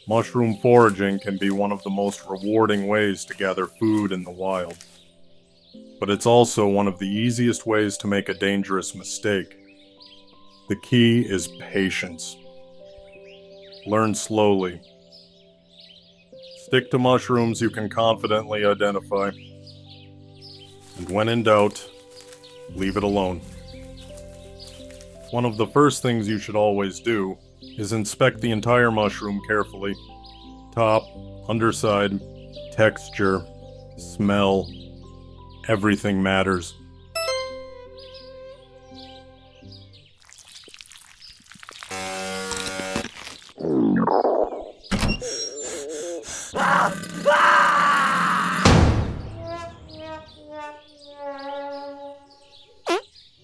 Mushroom foraging can be one of the most rewarding ways to gather food in the wild. But it's also one of the easiest ways to make a dangerous mistake. The key is patience. Learn slowly. Stick to mushrooms you can confidently identify. And when in doubt, leave it alone. One of the first things you should always do is inspect the entire mushroom carefully. Top, underside, texture, smell, everything matters.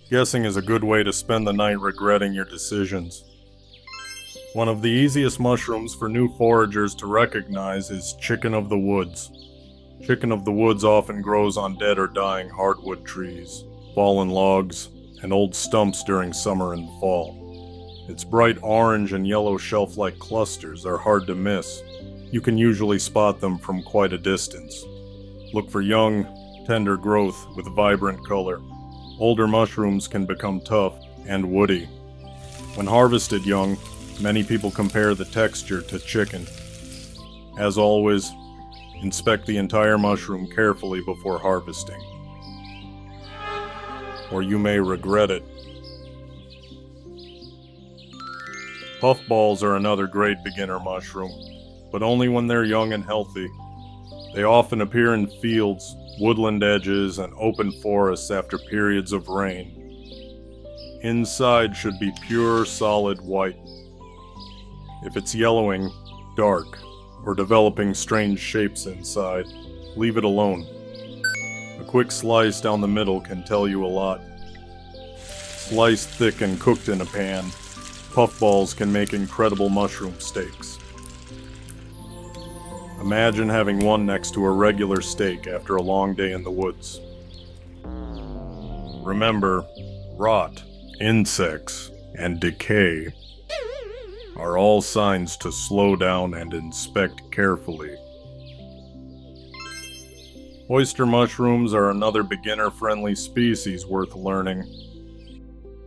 Guessing is a good way to spend the night regretting your decisions. One of the easiest mushrooms for new foragers to recognize is chicken of the woods. Chicken of the woods often grows on dead or dying hardwood trees, fallen logs, and old stumps during summer and fall. Its bright orange and yellow shelf-like clusters are hard to miss. You can usually spot them from quite a distance. Look for young, tender growth with vibrant color. Older mushrooms can become tough and woody. When harvested young, many people compare the texture to chicken. As always, inspect the entire mushroom carefully before harvesting, or you may regret it. Puffballs are another great beginner mushroom, but only when they're young and healthy. They often appear in fields, woodland edges, and open forests after periods of rain. Inside should be pure, solid white. If it's yellowing, dark, or developing strange shapes inside, leave it alone. A quick slice down the middle can tell you a lot. Sliced thick and cooked in a pan, puffballs can make incredible mushroom steaks. Imagine having one next to a regular steak after a long day in the woods. Remember, rot, insects, and decay are all signs to slow down and inspect carefully. Oyster mushrooms are another beginner-friendly species worth learning.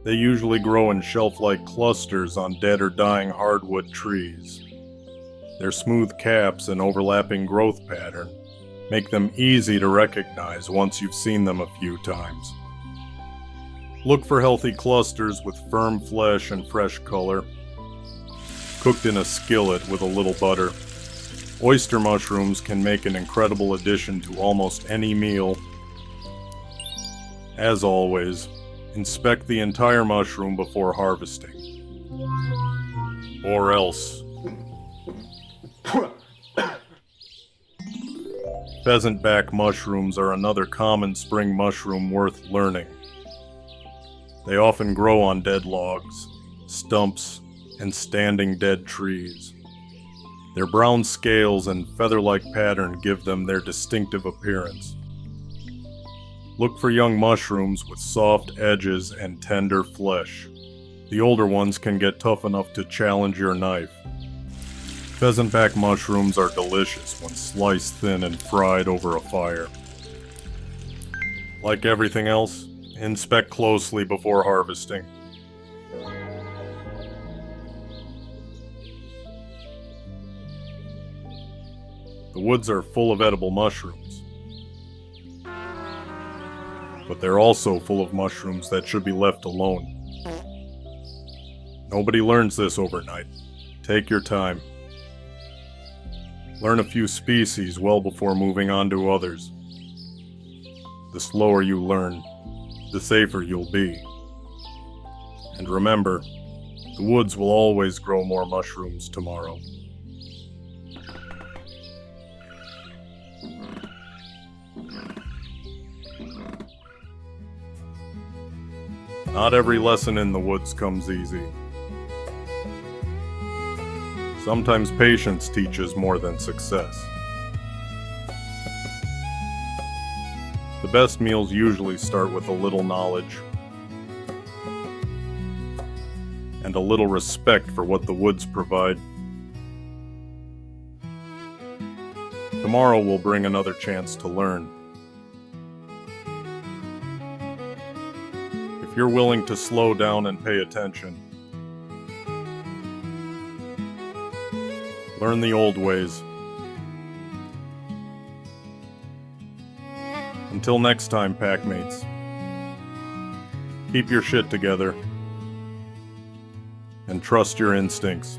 They usually grow in shelf-like clusters on dead or dying hardwood trees. Their smooth caps and overlapping growth pattern make them easy to recognize once you've seen them a few times. Look for healthy clusters with firm flesh and fresh color, cooked in a skillet with a little butter. Oyster mushrooms can make an incredible addition to almost any meal. As always, inspect the entire mushroom before harvesting. Or else. Pheasant back mushrooms are another common spring mushroom worth learning. They often grow on dead logs, stumps, and standing dead trees. Their brown scales and feather-like pattern give them their distinctive appearance. Look for young mushrooms with soft edges and tender flesh. The older ones can get tough enough to challenge your knife. Pheasant-back mushrooms are delicious when sliced thin and fried over a fire. Like everything else, inspect closely before harvesting. The woods are full of edible mushrooms, but they're also full of mushrooms that should be left alone. Nobody learns this overnight. Take your time. Learn a few species well before moving on to others. The slower you learn, the safer you'll be. And remember, the woods will always grow more mushrooms tomorrow. Not every lesson in the woods comes easy. Sometimes patience teaches more than success. But best meals usually start with a little knowledge and a little respect for what the woods provide. Tomorrow will bring another chance to learn. If you're willing to slow down and pay attention, learn the old ways. Until next time, packmates, keep your shit together and trust your instincts.